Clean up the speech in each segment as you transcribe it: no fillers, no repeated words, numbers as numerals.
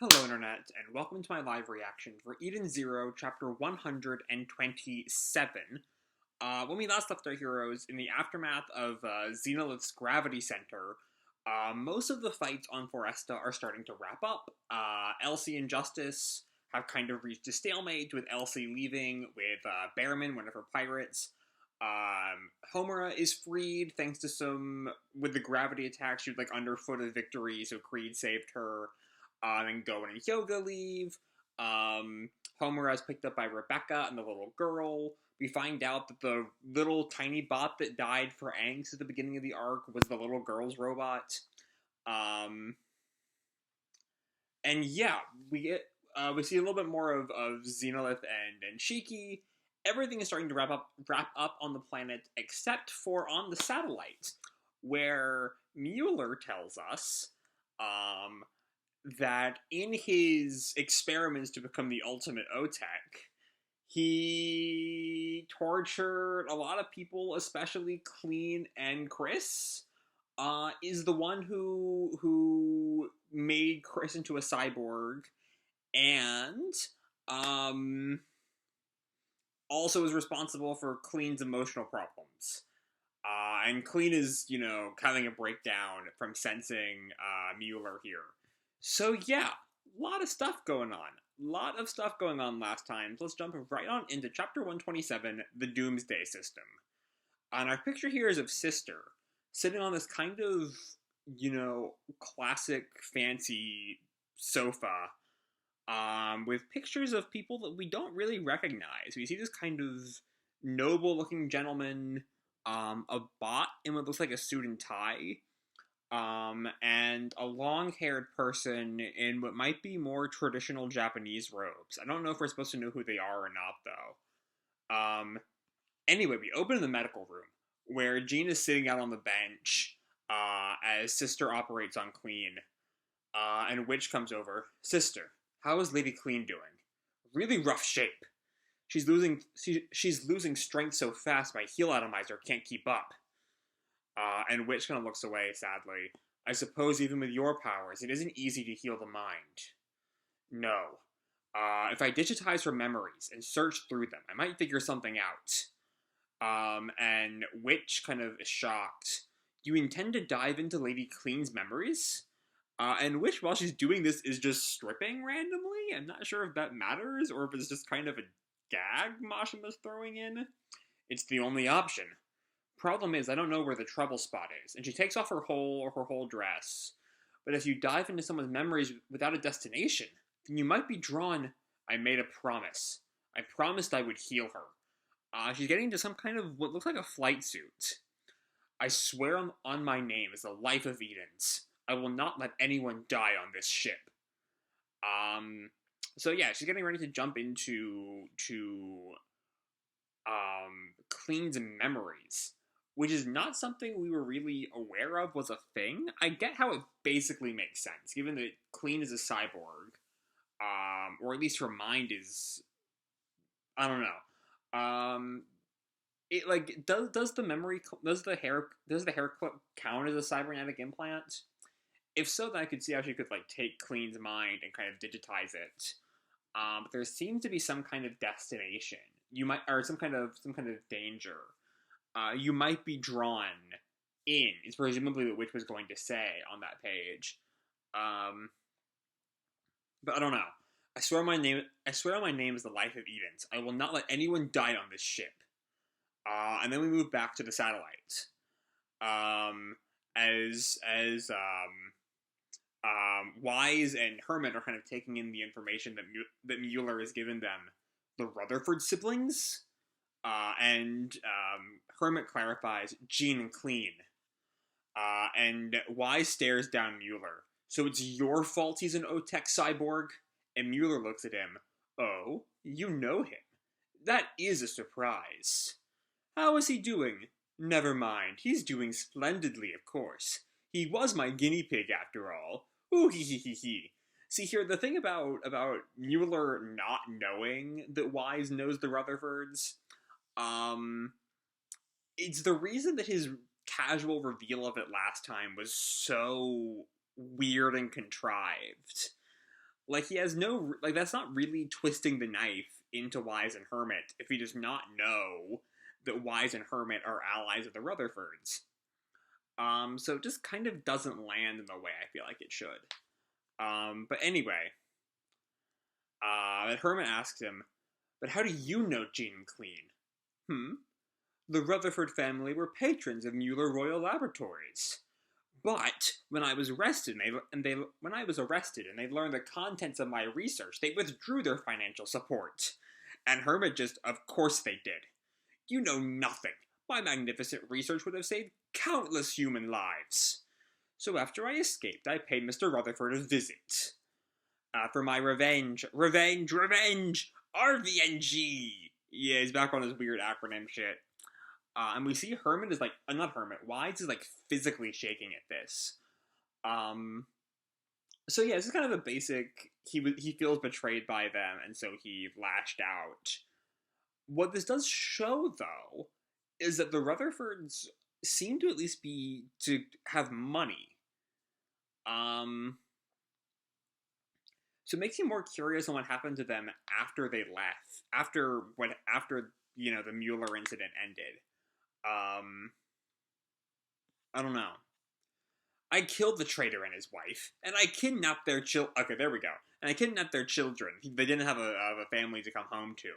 Hello, Internet, and welcome to my live reaction for Eden Zero, Chapter 127. When we last left our heroes in the aftermath of Xenolith's Gravity Center, most of the fights on Foresta are starting to wrap up. Elsie and Justice have kind of reached a stalemate, with Elsie leaving with Behrman, one of her pirates. Homura is freed thanks to with the gravity attack, she was like underfoot of victory, so Creed saved her. Then Goen and Hyoga leave. Homura is picked up by Rebecca and the little girl. We find out that the little tiny bot that died for angst at the beginning of the arc was the little girl's robot. And yeah, we see a little bit more of Xenolith and Shiki. Everything is starting to wrap up on the planet, except for on the satellite, where Mueller tells us that in his experiments to become the ultimate Otek, he tortured a lot of people, especially Cleen and Chris. Is the one who made Chris into a cyborg, and also is responsible for Cleen's emotional problems. And Cleen is, having a breakdown from sensing Mueller here. So yeah, a lot of stuff going on. A lot of stuff going on last time. So let's jump right on into Chapter 127, The Doomsday System. And our picture here is of Sister, sitting on this kind of, classic fancy sofa, with pictures of people that we don't really recognize. We see this kind of noble-looking gentleman, a bot in what looks like a suit and tie, and a long-haired person in what might be more traditional Japanese robes. I don't know if we're supposed to know who they are or not, though. Anyway, we open in the medical room, where Jean is sitting out on the bench, as Sister operates on Cleen. And Witch comes over. Sister, how is Lady Cleen doing? Really rough shape. She's losing strength so fast my heal atomizer can't keep up. And Witch kind of looks away sadly. I suppose even with your powers, it isn't easy to heal the mind. No. If I digitize her memories and search through them, I might figure something out. And Witch kind of is shocked. You intend to dive into Lady Cleen's memories? And Witch, while she's doing this, is just stripping randomly. I'm not sure if that matters, or if it's just kind of a gag Mashima's throwing in. It's the only option. Problem is, I don't know where the trouble spot is, and she takes off her whole dress. But if you dive into someone's memories without a destination, then you might be drawn. I made a promise. I promised I would heal her. She's getting into some kind of what looks like a flight suit. I swear on my name as the life of Edens, I will not let anyone die on this ship. So yeah, she's getting ready to jump into Cleen's memories, which is not something we were really aware of was a thing. I get how it basically makes sense, given that Cleen is a cyborg, or at least her mind is. I don't know. It like does the hair clip count as a cybernetic implant? If so, then I could see how she could like take Cleen's mind and kind of digitize it. But there seems to be some kind of destination. Or some kind of danger. You might be drawn in, is presumably what Witch was going to say on that page. But I don't know. I swear on my name is the life of Edens. I will not let anyone die on this ship. And then we move back to the satellite. As Wise and Hermit are kind of taking in the information that Mueller has given them. The Rutherford siblings? And Hermit clarifies Jean and Cleen. And Wise stares down Mueller. So it's your fault he's an Otek cyborg? And Mueller looks at him. Oh, you know him. That is a surprise. How is he doing? Never mind, he's doing splendidly, of course. He was my guinea pig after all. Ooh hee hee hee hee. See here, the thing about Mueller not knowing that Wise knows the Rutherfords, it's the reason that his casual reveal of it last time was so weird and contrived. Like, he has no, like, that's not really twisting the knife into Wise and Hermit if he does not know that Wise and Hermit are allies of the Rutherfords. So it just kind of doesn't land in the way I feel like it should. But anyway, Hermit asks him, but how do you know Jean and Clean? The Rutherford family were patrons of Mueller Royal Laboratories. But when I was arrested, when I was arrested and they learned the contents of my research, they withdrew their financial support. And Hermit just, of course they did. You know nothing. My magnificent research would have saved countless human lives. So after I escaped, I paid Mr. Rutherford a visit. For my revenge. Revenge! Revenge! RVNG! Yeah, he's back on his weird acronym shit. And we see Hermit is like, not Hermit, Wise is like physically shaking at this. So yeah, this is kind of a basic, he feels betrayed by them, and so he lashed out. What this does show, though, is that the Rutherfords seem to at least to have money. So it makes you more curious on what happened to them after they left, after the Mueller incident ended. I don't know. I killed the traitor and his wife, and I kidnapped their Okay, there we go. And I kidnapped their children. They didn't have a family to come home to.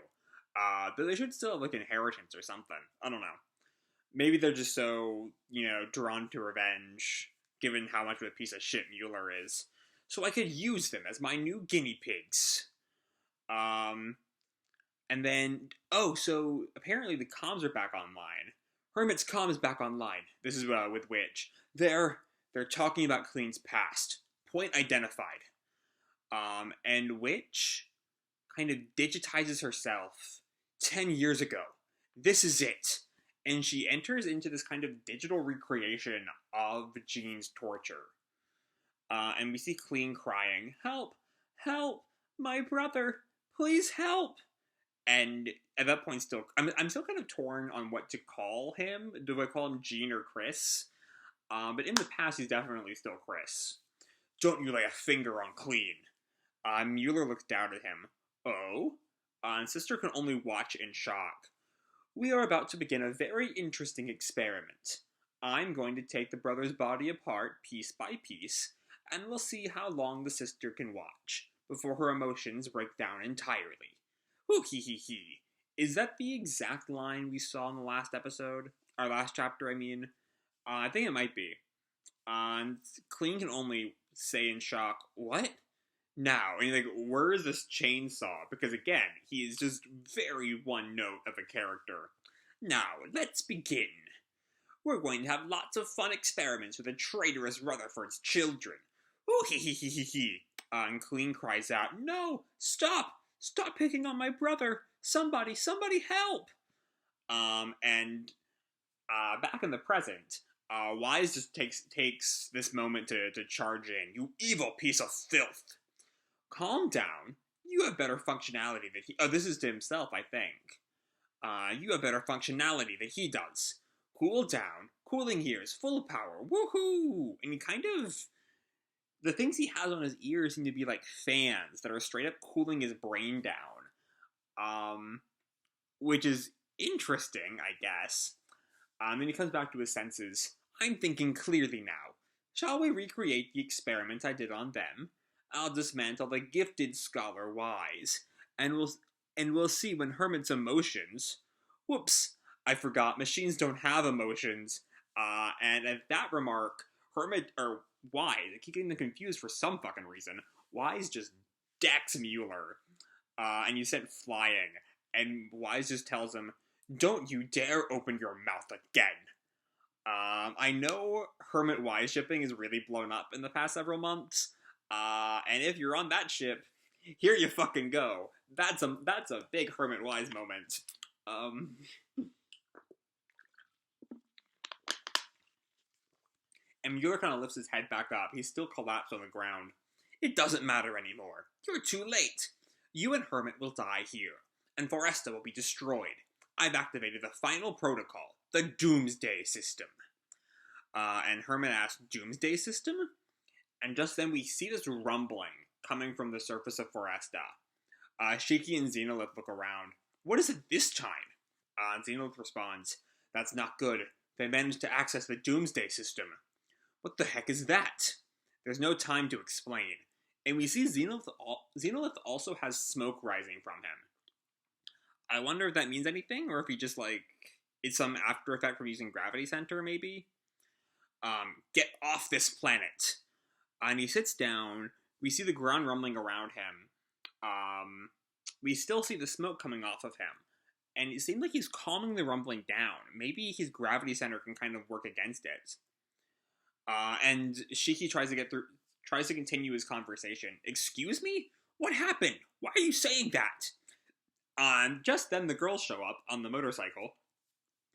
But they should still have, like, inheritance or something. I don't know. Maybe they're just so, drawn to revenge, given how much of a piece of shit Mueller is. So I could use them as my new guinea pigs. And then, so apparently the comms are back online. Hermit's comm is back online. This is with Witch. They're talking about Clean's past. Point identified. And Witch kind of digitizes herself 10 years ago. This is it. And she enters into this kind of digital recreation of Jean's torture. And we see Clean crying, "Help! Help! My brother! Please help!" And at that point, I'm still kind of torn on what to call him. Do I call him Jean or Chris? But in the past, he's definitely still Chris. Don't you lay a finger on Clean. Mueller looks down at him. Oh? And Sister can only watch in shock. We are about to begin a very interesting experiment. I'm going to take the brother's body apart, piece by piece, and we'll see how long the sister can watch, before her emotions break down entirely. Ooh, hee hee hee. Is that the exact line we saw in the last episode? Our last chapter, I mean. I think it might be. Clean can only say in shock, "What? Now?" And you're like, where is this chainsaw? Because again, he is just very one note of a character. Now, let's begin. We're going to have lots of fun experiments with the traitorous Rutherford's children. Ooh, hee hee hee hee hee. And Clean cries out, "No! Stop! Stop picking on my brother! Somebody help!" And back in the present, Wise just takes this moment to charge in. "You evil piece of filth! Calm down. You have better functionality than he..." Oh, this is to himself, I think. "You have better functionality than he does. Cool down. Cooling here is full power. Woohoo!" And he kind of... The things he has on his ears seem to be like fans that are straight up cooling his brain down. Which is interesting, I guess. Then he comes back to his senses. "I'm thinking clearly now. Shall we recreate the experiment I did on them? I'll dismantle the gifted scholar Wise, and we'll see when Hermit's emotions..." Whoops, I forgot, machines don't have emotions. And at that remark, Wise, I keep getting them confused for some fucking reason, Wise just decks Mueller, and he's sent flying, and Wise just tells him, "Don't you dare open your mouth again." I know Hermit Wise shipping is really blown up in the past several months, and if you're on that ship, here you fucking go. That's a big Hermit Wise moment. And Mueller kind of lifts his head back up. He's still collapsed on the ground. "It doesn't matter anymore. You're too late. You and Hermit will die here, and Foresta will be destroyed. I've activated the final protocol, the Doomsday System." And Hermit asks, "Doomsday System?" And just then we see this rumbling coming from the surface of Foresta. Shiki and Xenolith look around. What is it this time? Xenolith responds, "That's not good. They managed to access the Doomsday System." What the heck is that? There's no time to explain. And we see Xenolith also has smoke rising from him. I wonder if that means anything, or if he just, it's some after effect from using Gravity Center, maybe? Get off this planet! And he sits down. We see the ground rumbling around him. We still see the smoke coming off of him. And it seems like he's calming the rumbling down. Maybe his Gravity Center can kind of work against it. And Shiki tries to continue his conversation. Excuse me? What happened? Why are you saying that? Just then the girls show up on the motorcycle.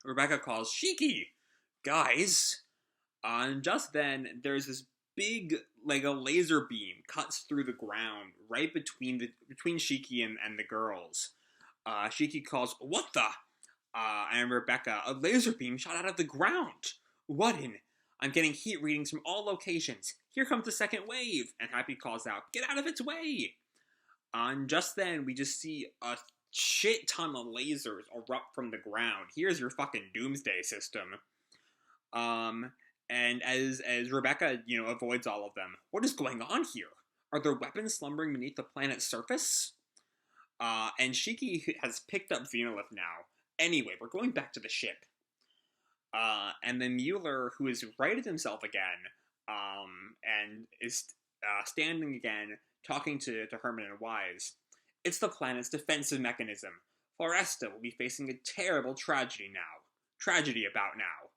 Rebecca calls, "Shiki! Guys!" And just then, there's this big, a laser beam cuts through the ground, right between Shiki and the girls. Shiki calls, "What the?" And Rebecca, "A laser beam shot out of the ground! What in? I'm getting heat readings from all locations. Here comes the second wave!" And Happy calls out, "Get out of its way!" And just then, we just see a shit ton of lasers erupt from the ground. Here's your fucking Doomsday System. And as Rebecca, avoids all of them, what is going on here? Are there weapons slumbering beneath the planet's surface? And Shiki has picked up Xenolith now. Anyway, we're going back to the ship. And then Mueller, who has righted himself again, and is standing again, talking to Herman and Wise. It's the planet's defensive mechanism. Foresta will be facing a terrible tragedy about now.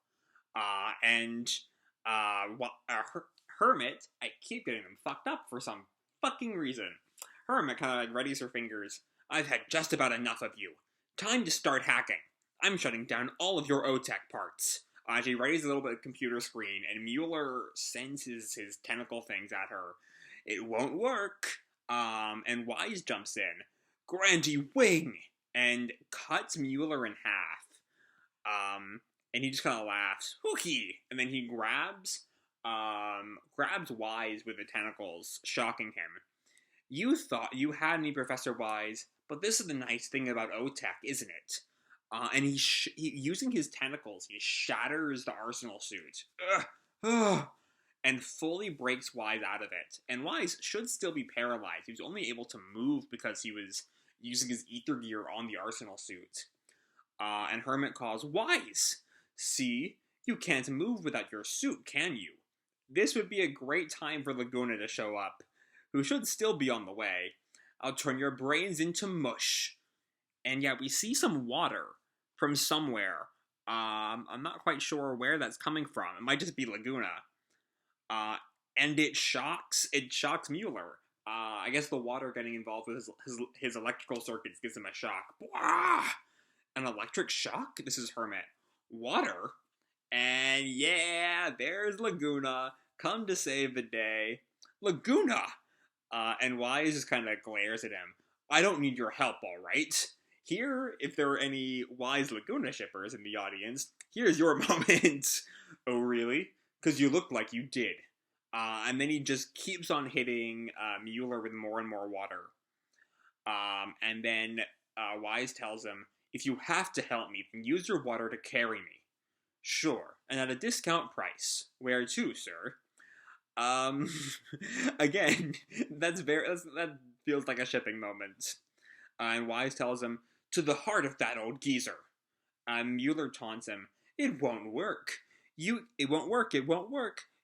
Hermit, I keep getting them fucked up for some fucking reason. Hermit kind of readies her fingers. I've had just about enough of you. Time to start hacking. I'm shutting down all of your OTech parts. She readies a little bit of computer screen, and Mueller sends his tentacle things at her. It won't work. And Wise jumps in. Grandy Wing! And cuts Mueller in half. And he just kind of laughs. Hooky! And then he grabs Wise with the tentacles, shocking him. You thought you had me, Professor Wise, but this is the nice thing about OTech, isn't it? And he using his tentacles, he shatters the Arsenal suit. And fully breaks Wise out of it. And Wise should still be paralyzed. He was only able to move because he was using his ether gear on the Arsenal suit. And Hermit calls, Wise! See? You can't move without your suit, can you? This would be a great time for Laguna to show up, who should still be on the way. I'll turn your brains into mush. And yeah, we see some water from somewhere. I'm not quite sure where that's coming from. It might just be Laguna. And it shocks Mueller. I guess the water getting involved with his electrical circuits gives him a shock. Blah! An electric shock? This is Hermit. Water? And yeah, there's Laguna, come to save the day. Laguna! And Wise just kind of glares at him. I don't need your help, alright? Here, if there are any Wise Laguna shippers in the audience, here's your moment. Oh, really? Because you looked like you did. And then he just keeps on hitting Mueller with more and more water. And then Wise tells him, if you have to help me, then use your water to carry me. Sure, and at a discount price. Where to, sir? Again, that feels like a shipping moment. And Wise tells him, to the heart of that old geezer. Mueller taunts him, it won't work. It won't work.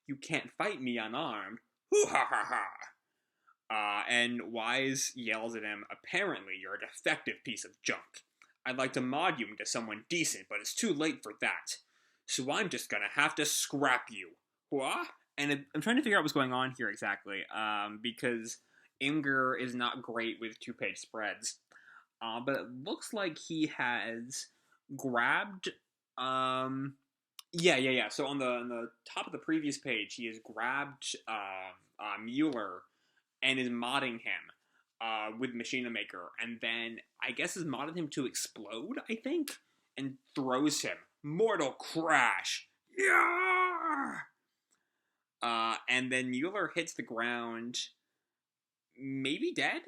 You can't fight me unarmed. Hoo ha ha ha. And Wise yells at him, apparently you're a defective piece of junk. I'd like to mod you into someone decent, but it's too late for that. So I'm just gonna have to scrap you. What? And I'm trying to figure out what's going on here exactly, because Imgur is not great with two-page spreads. But it looks like he has grabbed, yeah. So on the top of the previous page, he has grabbed Mueller and is modding him with Machina Maker, and then I guess has modded him to explode, I think, and throws him. Mortal crash! Yeah! And then Mueller hits the ground. maybe dead?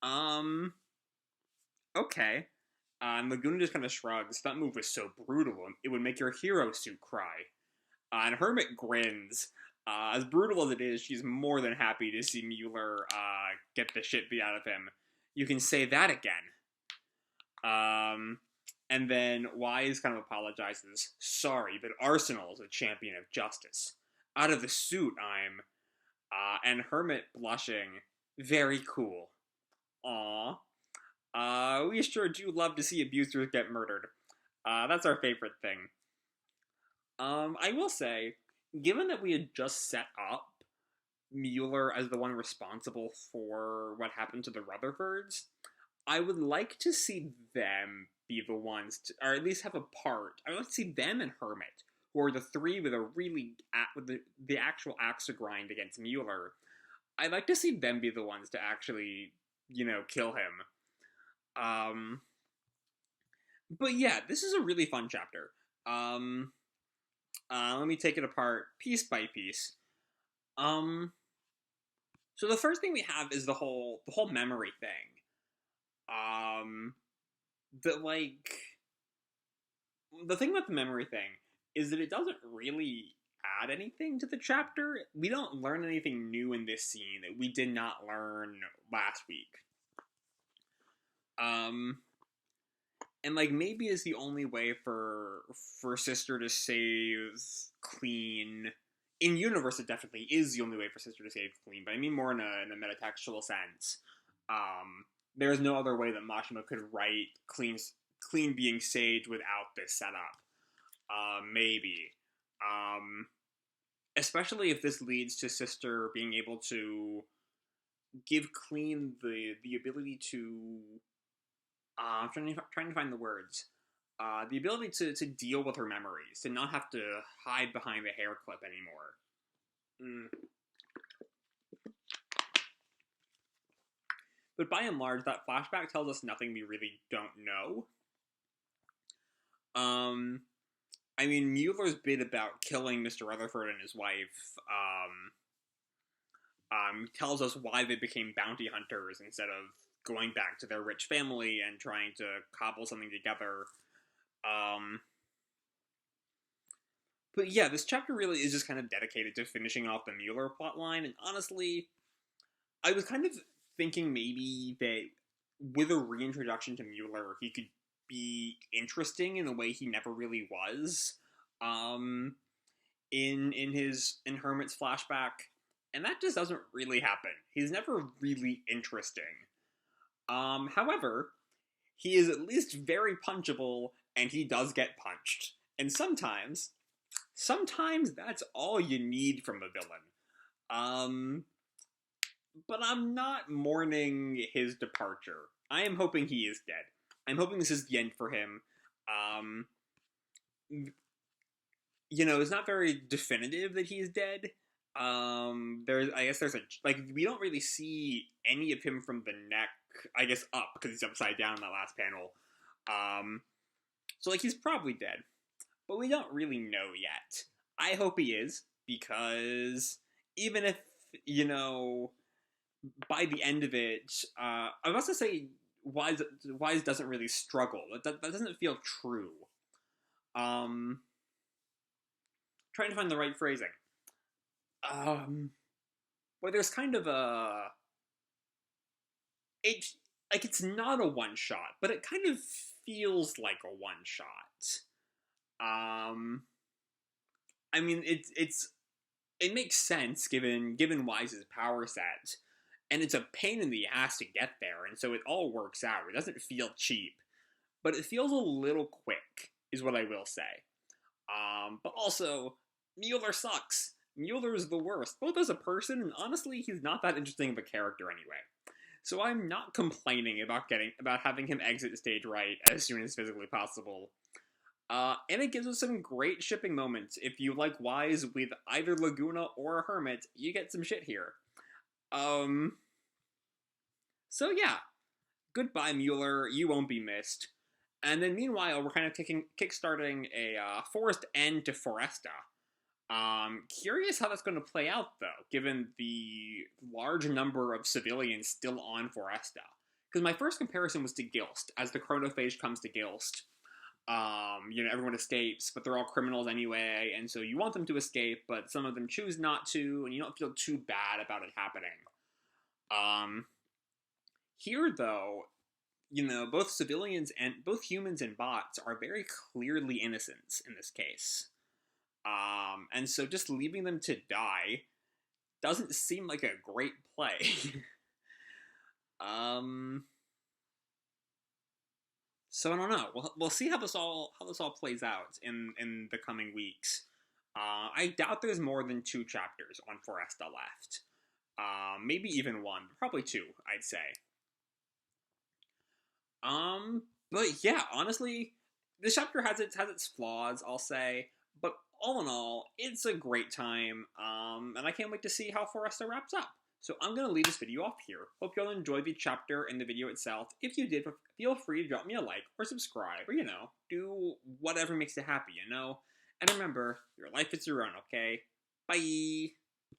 Um, okay. And Laguna just kind of shrugs. That move was so brutal, it would make your hero suit cry. And Hermit grins. As brutal as it is, she's more than happy to see Mueller get the shit beat out of him. You can say that again. And then Wise kind of apologizes. Sorry, but Arsenal is a champion of justice. Out of the suit, I'm. And Hermit blushing. Very cool. Aww. We sure do love to see abusers get murdered. That's our favorite thing. I will say, given that we had just set up Mueller as the one responsible for what happened to the Rutherfords, I would like to see them be the ones to, or at least have a part. I would like to see them and Hermit, who are the three with a really with the actual axe to grind against Mueller. I'd like to see them be the ones to actually, kill him. But yeah, this is a really fun chapter. Let me take it apart piece by piece. So the first thing we have is the whole memory thing. The thing about the memory thing is that it doesn't really add anything to the chapter. We don't learn anything new in this scene that we did not learn last week. And maybe is the only way for Sister to save Cleen. In universe, it definitely is the only way for Sister to save Cleen, but I mean more in a metatextual sense. There is no other way that Mashima could write Cleen being saved without this setup. Maybe. Especially if this leads to Sister being able to give Cleen the ability to... I'm trying to find the words. The ability to deal with her memories, to not have to hide behind the hair clip anymore. But by and large, that flashback tells us nothing we really don't know. I mean, Mueller's bit about killing Mr. Rutherford and his wife, tells us why they became bounty hunters instead of going back to their rich family and trying to cobble something together. But yeah, this chapter really is just kind of dedicated to finishing off the Mueller plotline, and honestly, I was kind of thinking maybe that with a reintroduction to Mueller, he could be interesting in a way he never really was, in Hermit's flashback, and that just doesn't really happen. He's never really interesting. However, he is at least very punchable, and he does get punched. And sometimes that's all you need from a villain. But I'm not mourning his departure. I am hoping he is dead. I'm hoping this is the end for him. It's not very definitive that he is dead. There's we don't really see any of him from the neck, I guess, up, because he's upside down in that last panel. So he's probably dead. But we don't really know yet. I hope he is, because even if, by the end of it, I was about to say Wise doesn't really struggle. That doesn't feel true. Trying to find the right phrasing. Well, there's kind of it's not a one shot, but it kind of feels like a one shot. I mean, it makes sense given Wise's power set, and it's a pain in the ass to get there, and so it all works out. It doesn't feel cheap, but it feels a little quick, is what I will say. But also, Mueller sucks. Mueller's the worst, both as a person, and honestly, he's not that interesting of a character anyway. So I'm not complaining about having him exit stage right as soon as physically possible. And it gives us some great shipping moments. If you like Wise with either Laguna or Hermit, you get some shit here. So yeah. Goodbye, Mueller. You won't be missed. And then meanwhile, we're kind of kickstarting a forced end to Foresta. Curious how that's going to play out, though, given the large number of civilians still on Foresta. Because my first comparison was to Gilst. As the chronophage comes to Gilst, everyone escapes, but they're all criminals anyway, and so you want them to escape, but some of them choose not to, and you don't feel too bad about it happening. Here, though, both civilians and both humans and bots are very clearly innocents in this case. And so just leaving them to die doesn't seem like a great play. So I don't know. We'll see how this all plays out in the coming weeks. I doubt there's more than 2 chapters on Foresta left. Maybe even 1, but probably 2, I'd say. But yeah, honestly, this chapter has its flaws, I'll say, but all in all, it's a great time, and I can't wait to see how Foresta wraps up. So I'm going to leave this video off here. Hope you all enjoyed the chapter and the video itself. If you did, feel free to drop me a like or subscribe, or, do whatever makes you happy, And remember, your life is your own, okay? Bye!